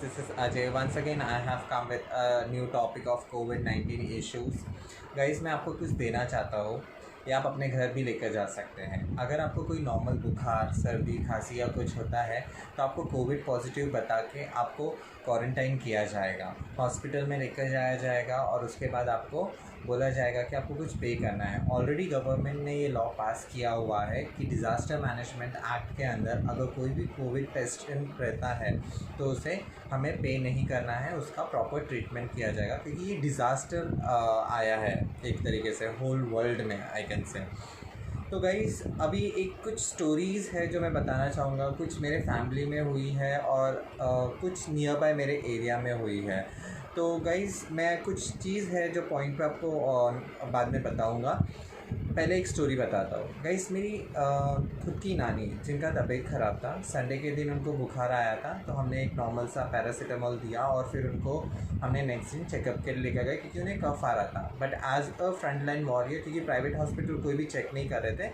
this is Ajay. Once again, I have come with a new topic of COVID-19 issues. Guys, मैं आपको कुछ देना चाहता हूँ, या आप अपने घर भी लेकर जा सकते हैं। अगर आपको कोई नॉर्मल बुखार, सर्दी, खांसी या कुछ होता है तो आपको कोविड पॉजिटिव बता के आपको क्वारंटाइन किया जाएगा, हॉस्पिटल में लेकर जाया जाएगा और उसके बाद आपको बोला जाएगा कि आपको कुछ पे करना है। ऑलरेडी गवर्नमेंट ने ये लॉ पास किया हुआ है कि डिज़ास्टर मैनेजमेंट एक्ट के अंदर अगर कोई भी कोविड पेशेंट रहता है तो उसे हमें पे नहीं करना है, उसका प्रॉपर ट्रीटमेंट किया जाएगा, क्योंकि ये डिज़ास्टर आया है एक तरीके से होल वर्ल्ड में, आई कैन से। तो गाइज़, अभी एक कुछ स्टोरीज़ है जो मैं बताना चाहूँगा। कुछ मेरे फैमिली में हुई है और कुछ नियर बाय मेरे एरिया में हुई है। तो गाइज़, मैं कुछ चीज़ है जो पॉइंट पे आपको बाद में बताऊँगा। पहले एक स्टोरी बताता हूँ। गाइस, मेरी खुद की नानी, जिनका तबीयत ख़राब था, संडे के दिन उनको बुखार आया था, तो हमने एक नॉर्मल सा पैरासीटामोल दिया और फिर उनको हमने नेक्स्ट दिन चेकअप के लिए लेकर गए, क्योंकि उन्हें कफ आ रहा था। But as a front line warrior, क्योंकि प्राइवेट हॉस्पिटल कोई भी चेक नहीं कर रहे थे,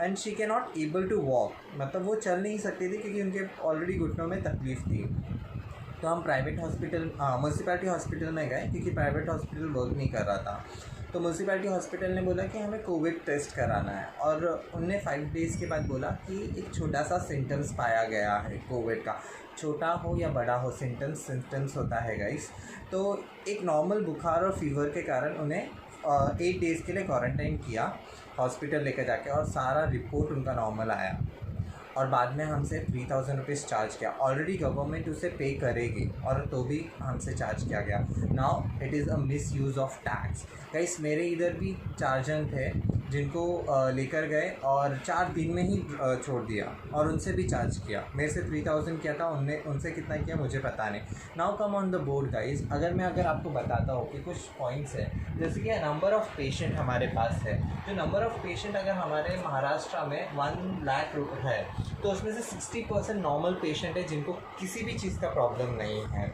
and she can not able to walk, मतलब वो चल नहीं सकती थी क्योंकि उनके ऑलरेडी घुटनों में तकलीफ़ थी। तो हम प्राइवेट हॉस्पिटल म्यूनसिपैलिटी हॉस्पिटल में गए, क्योंकि प्राइवेट हॉस्पिटल वर्क नहीं कर रहा था। तो म्यूनसिपैलिटी हॉस्पिटल ने बोला कि हमें कोविड टेस्ट कराना है, और उनने 5 डेज़ के बाद बोला कि एक छोटा सा सिम्टम्स पाया गया है कोविड का। छोटा हो या बड़ा हो, सिम्टम्स होता है गाइस। तो एक नॉर्मल बुखार और फीवर के कारण उन्हें 8 डेज़ के लिए क्वारंटाइन किया हॉस्पिटल लेकर जाके, और सारा रिपोर्ट उनका नॉर्मल आया। और बाद में हमसे 3000 रुपीज़ चार्ज किया। ऑलरेडी गवर्नमेंट उसे पे करेगी, और तो भी हमसे चार्ज किया गया। Now it is a miss use of tax. Guys, मेरे इधर भी 4 जन थे जिनको लेकर गए और 4 दिन में ही छोड़ दिया, और उनसे भी चार्ज किया। मेरे से 3000 किया था, उनसे कितना किया मुझे पता नहीं। Now come on the board guys, अगर आपको बताता हूँ कि कुछ पॉइंट्स हैं, जैसे कि नंबर ऑफ़ पेशेंट हमारे पास है। जो नंबर ऑफ़ पेशेंट अगर हमारे महाराष्ट्र में 1 लाख है, तो उसमें से 60% नॉर्मल पेशेंट है जिनको किसी भी चीज़ का प्रॉब्लम नहीं है।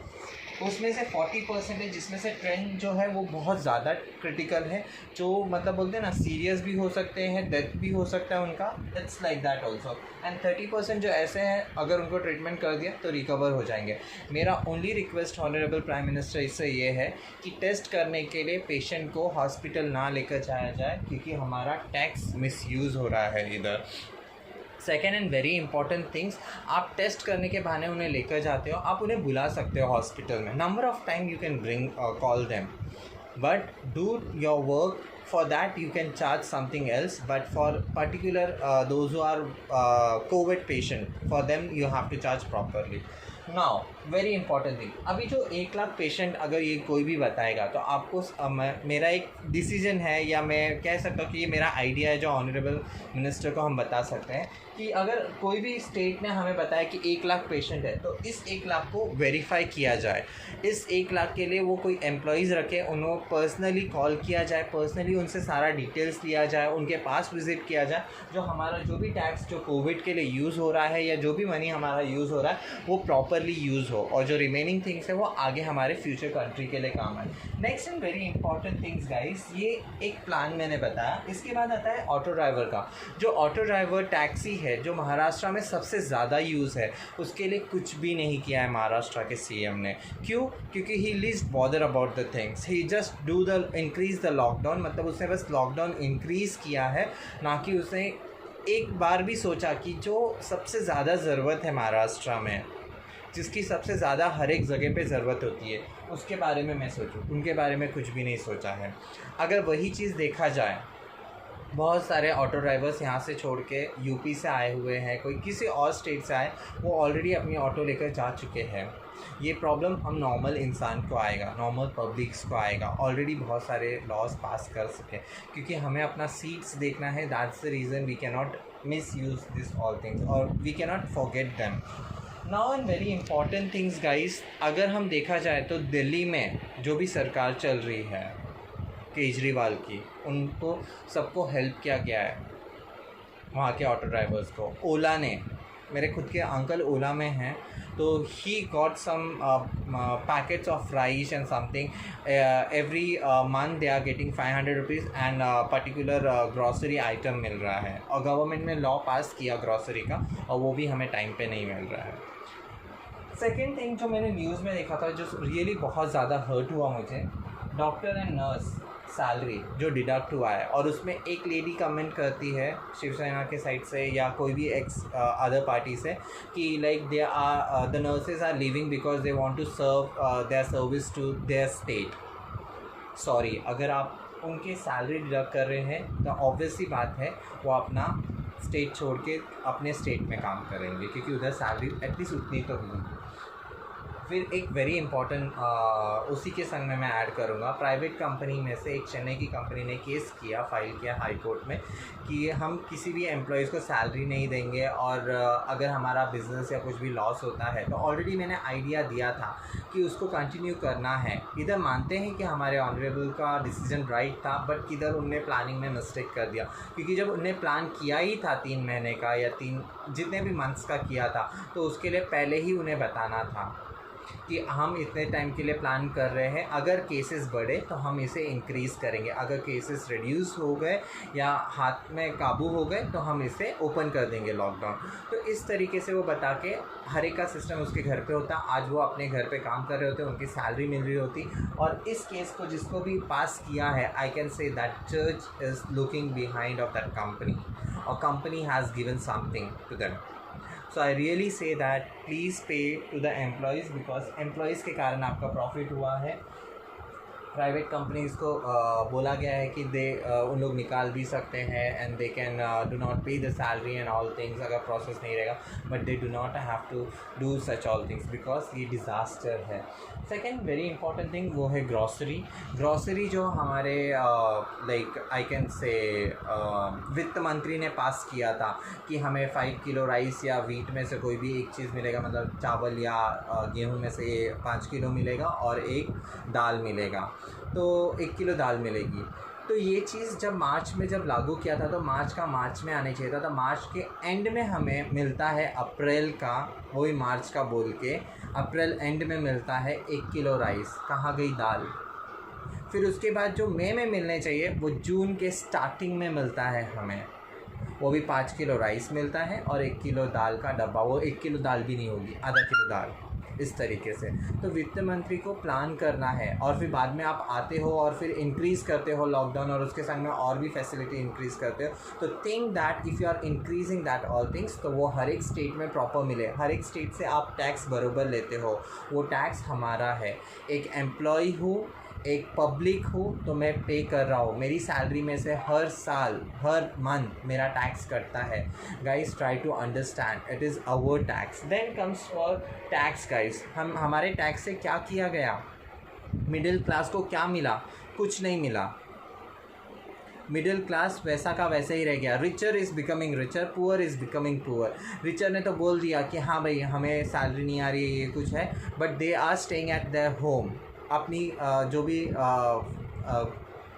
उसमें से 40% है जिसमें से ट्रेंड जो है वो बहुत ज़्यादा क्रिटिकल है, जो मतलब बोलते हैं ना, सीरियस भी हो सकते हैं, डेथ भी हो सकता है उनका, it's like that also. And 30% जो ऐसे हैं, अगर उनको ट्रीटमेंट कर दिया तो रिकवर हो जाएंगे। मेरा only request honourable prime minister इससे ये है कि टेस्ट करने के लिए पेशेंट को हॉस्पिटल ना लेकर जाया जाए, क्योंकि हमारा टैक्स मिसयूज़ हो रहा है इधर। Second and very important things, आप टेस्ट करने के बहाने उन्हें लेकर जाते हो, आप उन्हें बुला सकते हो हॉस्पिटल में। Number of time you can bring call them, but do your work. For that you can charge something else, but for particular those who are COVID patient, for them you have to charge properly. Now very important thing, अभी जो 1 lakh patient अगर ये कोई भी बताएगा तो आपको मेरा एक डिसीजन है, या मैं कह सकता हूँ कि ये मेरा आइडिया है जो ऑनरेबल मिनिस्टर को हम बता सकते हैं, कि अगर कोई भी स्टेट ने हमें बताया कि 1 लाख पेशेंट है, तो इस 1 लाख को वेरीफाई किया जाए। इस 1 लाख के लिए वो कोई एम्प्लॉयज़ रखे, उन्होंने पर्सनली कॉल किया जाए, पर्सनली उनसे सारा डिटेल्स लिया जाए, उनके पास विज़िट किया जाए, जो हमारा जो भी टैक्स जो कोविड के लिए यूज़ हो रहा है, या जो भी मनी हमारा यूज़ हो रहा है, वो प्रॉपरली यूज़ हो, और जो रिमेनिंग थिंग्स है वो आगे हमारे फ्यूचर कंट्री के लिए काम आए। Next and very important things guys, ये एक प्लान मैंने बताया। इसके बाद आता है ऑटो ड्राइवर का। जो ऑटो ड्राइवर टैक्सी है, जो महाराष्ट्र में सबसे ज़्यादा यूज़ है, उसके लिए कुछ भी नहीं किया है महाराष्ट्र के सीएम ने। क्यों? क्योंकि he least bother about the things, he just do the increase the lockdown, मतलब उसने बस लॉकडाउन इंक्रीज़ किया है, ना कि उसने एक बार भी सोचा कि जो सबसे ज़्यादा ज़रूरत है महाराष्ट्र में, जिसकी सबसे ज़्यादा हर एक जगह पे ज़रूरत होती है, उसके बारे में मैं सोचूं। उनके बारे में कुछ भी नहीं सोचा है। अगर वही चीज़ देखा जाए, बहुत सारे ऑटो ड्राइवर्स यहाँ से छोड़ के यूपी से आए हुए हैं, कोई किसी और स्टेट से आए, वो ऑलरेडी अपनी ऑटो लेकर जा चुके हैं। ये प्रॉब्लम हम नॉर्मल इंसान को आएगा, नॉर्मल पब्लिक्स को आएगा। ऑलरेडी बहुत सारे लॉज पास कर सके, क्योंकि हमें अपना सीट्स देखना है। That's the reason we can not misuse this all things, और we can not forget them. Now and very important things guys, अगर हम देखा जाए तो दिल्ली में जो भी सरकार चल रही है केजरीवाल की, उनको सबको हेल्प किया गया है, वहाँ के ऑटो ड्राइवर्स को। ओला ने, मेरे खुद के अंकल ओला में हैं, तो he got some packets of rice and something every month they are getting 500 rupees, and particular grocery item मिल रहा है। और गवर्नमेंट ने लॉ पास किया ग्रॉसरी का, और वो भी हमें टाइम पे नहीं मिल रहा है। सेकेंड थिंग जो मैंने न्यूज़ में देखा था, जो रियली बहुत ज़्यादा हर्ट हुआ मुझे, डॉक्टर एंड नर्स सैलरी जो डिडक्ट हुआ है, और उसमें एक लेडी कमेंट करती है शिवसेना के साइड से या कोई भी एक्स अदर पार्टी से कि like they are the nurses are living because they want to serve their service to their state. Sorry, अगर आप उनके सैलरी डिडक्ट कर रहे हैं तो ऑब्वियसली बात है वो अपना स्टेट छोड़ के अपने स्टेट में काम करेंगे, क्योंकि उधर सैलरी एटलीस्ट उतनी तो होगी। फिर एक वेरी इंपॉर्टेंट उसी के संग में मैं ऐड करूँगा, प्राइवेट कंपनी में से एक चेन्नई की कंपनी ने केस फाइल किया हाई कोर्ट में कि हम किसी भी एम्प्लॉयज़ को सैलरी नहीं देंगे, और अगर हमारा बिज़नेस या कुछ भी लॉस होता है तो ऑलरेडी मैंने आइडिया दिया था कि उसको कंटिन्यू करना है। इधर मानते हैं कि हमारे ऑनरेबल का डिसीजन राइट था, बट किधर उनने प्लानिंग में मिस्टेक कर दिया, क्योंकि जब उनने प्लान किया ही था 3 महीने का या 3 जितने भी मंथ्स का किया था, तो उसके लिए पहले ही उन्हें बताना था कि हम इतने टाइम के लिए प्लान कर रहे हैं, अगर केसेस बढ़े तो हम इसे इंक्रीज़ करेंगे, अगर केसेस रिड्यूस हो गए या हाथ में काबू हो गए तो हम इसे ओपन कर देंगे लॉकडाउन। तो इस तरीके से वो बता के हर एक का सिस्टम उसके घर पे होता, आज वो अपने घर पे काम कर रहे होते, उनकी सैलरी मिल रही होती। और इस केस को जिसको भी पास किया है, I can say that church is looking behind of that company, और company has given something to them. So I really say that please pay to the employees, because employees के कारण आपका प्रॉफिट हुआ है। प्राइवेट कंपनीज़ को बोला गया है कि उन लोग निकाल भी सकते हैं and they can do not pay the salary and all things अगर प्रोसेस नहीं रहेगा, but they do not have to do such all things because ये डिज़ास्टर है। सेकेंड वेरी इंपॉर्टेंट थिंग वो है ग्रॉसरी जो हमारे लाइक आई कैन से वित्त मंत्री ने पास किया था कि हमें 5 किलो राइस या वीट में से कोई भी एक चीज़ मिलेगा, मतलब चावल या गेहूं में से 5 किलो मिलेगा और एक दाल मिलेगा, तो 1 किलो दाल मिलेगी। तो ये चीज़ जब मार्च में जब लागू किया था तो मार्च में आने चाहिए था, तो मार्च के एंड में हमें मिलता है अप्रैल का, वही मार्च का बोल के अप्रैल एंड में मिलता है 1 किलो राइस। कहाँ गई दाल? फिर उसके बाद जो मई में मिलने चाहिए वो जून के स्टार्टिंग में मिलता है हमें, वो भी 5 किलो राइस मिलता है और 1 किलो दाल का डब्बा, वो 1 किलो दाल भी नहीं होगी, आधा किलो दाल। इस तरीके से तो वित्त मंत्री को प्लान करना है, और फिर बाद में आप आते हो और फिर इंक्रीज़ करते हो लॉकडाउन और उसके संग में और भी फैसिलिटी इंक्रीज़ करते हो। तो think that if you are increasing that all things, तो वो हर एक स्टेट में प्रॉपर मिले, हर एक स्टेट से आप टैक्स बराबर लेते हो, वो टैक्स हमारा है। एक एम्प्लॉय हूँ, एक पब्लिक हूँ, तो मैं पे कर रहा हूँ, मेरी सैलरी में से हर साल हर मंथ मेरा टैक्स कटता है। Guys try to understand, it is our tax. Then comes for tax guys, हमारे टैक्स से क्या किया गया? मिडिल क्लास को क्या मिला? कुछ नहीं मिला। मिडिल क्लास वैसा का वैसे ही रह गया। Richer is becoming richer, poor is becoming poor. Richer ने तो बोल दिया कि हाँ भाई हमें सैलरी नहीं आ रही है, ये कुछ है, but they are staying at their home, अपनी जो भी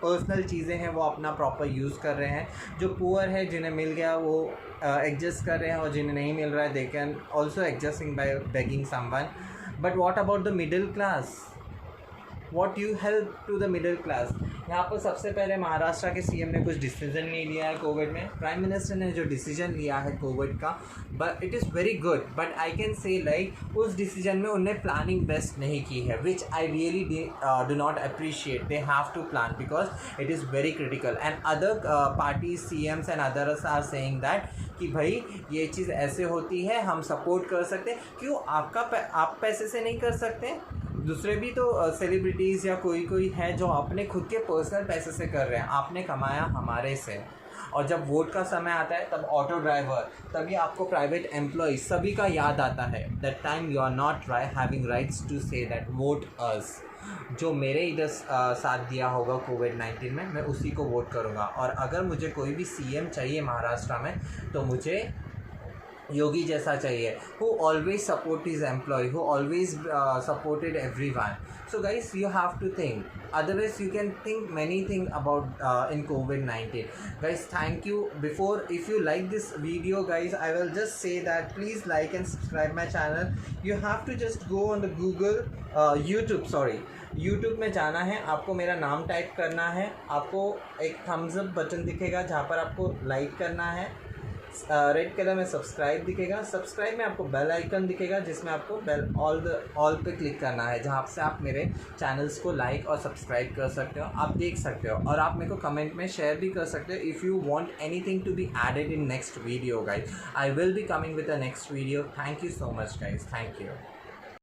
पर्सनल चीज़ें हैं वो अपना प्रॉपर यूज़ कर रहे हैं। जो पुअर है, जिन्हें मिल गया वो एडजस्ट कर रहे हैं, और जिन्हें नहीं मिल रहा है they can also adjusting by begging someone. But what about the middle class? What you help to the middle class? यहाँ पर सबसे पहले महाराष्ट्र के सीएम ने कुछ डिसीजन नहीं लिया है कोविड में। प्राइम मिनिस्टर ने जो डिसीजन लिया है कोविड का, but it is very good, but I can say like उस डिसीजन में उन्हें प्लानिंग बेस्ट नहीं की है, which I really do not appreciate. They have to plan because it is very critical, and other parties CMs and others are saying that कि भाई ये चीज़ ऐसे होती है, हम सपोर्ट कर सकते हैं। क्यों आप पैसे से नहीं कर सकते? दूसरे भी तो सेलिब्रिटीज़ या कोई है जो अपने खुद के पर्सनल पैसे से कर रहे हैं, आपने कमाया हमारे से। और जब वोट का समय आता है तब ऑटो ड्राइवर, तभी आपको प्राइवेट एम्प्लॉय, सभी का याद आता है। That time you are not having rights to say that vote us. जो मेरे इधर साथ दिया होगा कोविड-19 में, मैं उसी को वोट करूँगा। और अगर मुझे कोई भी CM चाहिए महाराष्ट्र में, तो मुझे योगी जैसा चाहिए, who always support his employee, who always supported everyone. So guys, you have to think, otherwise you can think many things about in COVID-19. Guys, thank you. Before, if you like this video guys, I will just say that please like and subscribe my channel. You have to just go on the Google YouTube में जाना है, आपको मेरा नाम type करना है, आपको एक थम्स अप बटन दिखेगा जहाँ पर आपको लाइक करना है, रेड कलर में सब्सक्राइब दिखेगा, सब्सक्राइब में आपको बेल आइकन दिखेगा जिसमें आपको बेल ऑल पे क्लिक करना है, जहाँ से आप मेरे चैनल्स को लाइक और सब्सक्राइब कर सकते हो, आप देख सकते हो और आप मेरे को कमेंट में शेयर भी कर सकते हो। If you want anything to be added in next video guys, I will be coming with the next video. Thank you so much guys, thank you.